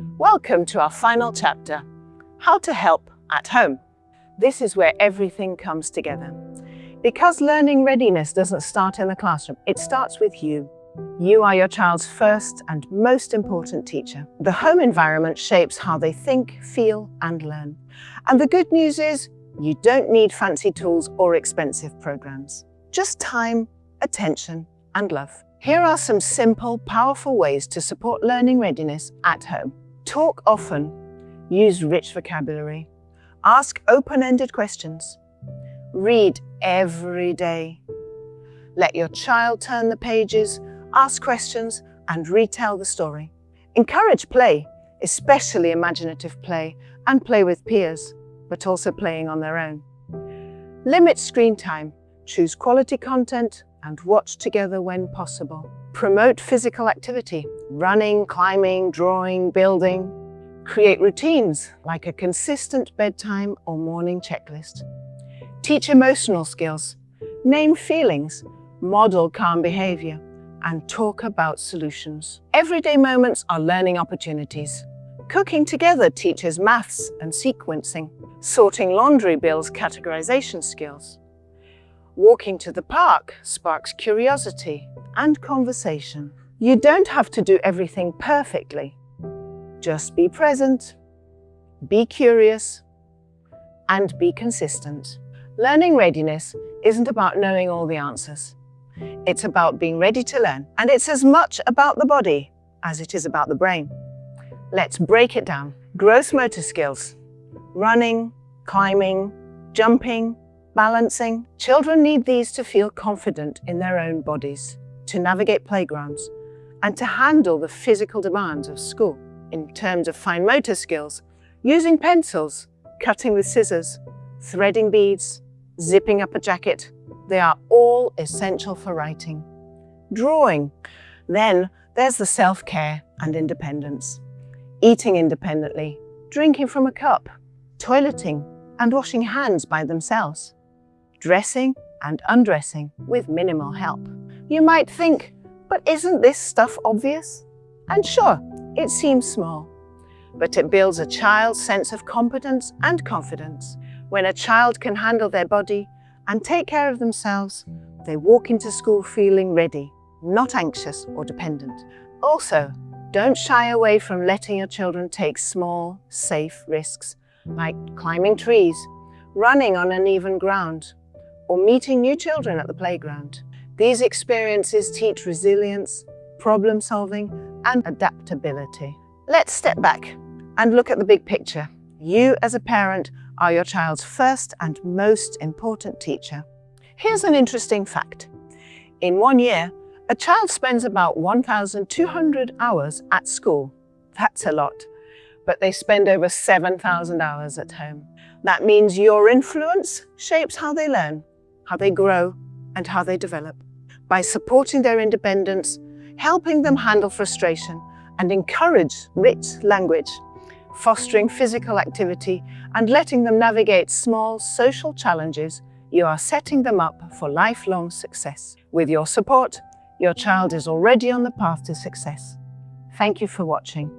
Welcome to our final chapter, How to Help at Home. This is where everything comes together. Because learning readiness doesn't start in the classroom, it starts with you. You are your child's first and most important teacher. The home environment shapes how they think, feel, and learn. And the good news is, you don't need fancy tools or expensive programs. Just time, attention, and love. Here are some simple, powerful ways to support learning readiness at home. Talk often. Use rich vocabulary. Ask open-ended questions. Read every day. Let your child turn the pages, ask questions, and retell the story. Encourage play, especially imaginative play, and play with peers, but also playing on their own. Limit screen time. Choose quality content and watch together when possible. Promote physical activity, running, climbing, drawing, building. Create routines like a consistent bedtime or morning checklist. Teach emotional skills. Name feelings, model calm behavior, and talk about solutions. Everyday moments are learning opportunities. Cooking together teaches maths and sequencing. Sorting laundry builds categorization skills. Walking to the park sparks curiosity and conversation. You don't have to do everything perfectly. Just be present, be curious, and be consistent. Learning readiness isn't about knowing all the answers. It's about being ready to learn, and it's as much about the body as it is about the brain. Let's break it down. Gross motor skills: running, climbing, jumping, balancing. Children need these to feel confident in their own bodies, to navigate playgrounds, and to handle the physical demands of school. In terms of fine motor skills, using pencils, cutting with scissors, threading beads, zipping up a jacket, they are all essential for writing. Drawing. Then there's the self-care and independence. Eating independently, drinking from a cup, toileting and washing hands by themselves. Dressing and undressing with minimal help. You might think, but isn't this stuff obvious? And sure, it seems small, but it builds a child's sense of competence and confidence. When a child can handle their body and take care of themselves, they walk into school feeling ready, not anxious or dependent. Also, don't shy away from letting your children take small, safe risks, like climbing trees, running on uneven ground, or meeting new children at the playground. These experiences teach resilience, problem solving, and adaptability. Let's step back and look at the big picture. You as a parent are your child's first and most important teacher. Here's an interesting fact. In 1 year, a child spends about 1,200 hours at school. That's a lot, but they spend over 7,000 hours at home. That means your influence shapes how they learn, how they grow, and how they develop. By supporting their independence, helping them handle frustration, and encourage rich language, fostering physical activity, and letting them navigate small social challenges, you are setting them up for lifelong success. With your support, your child is already on the path to success. Thank you for watching.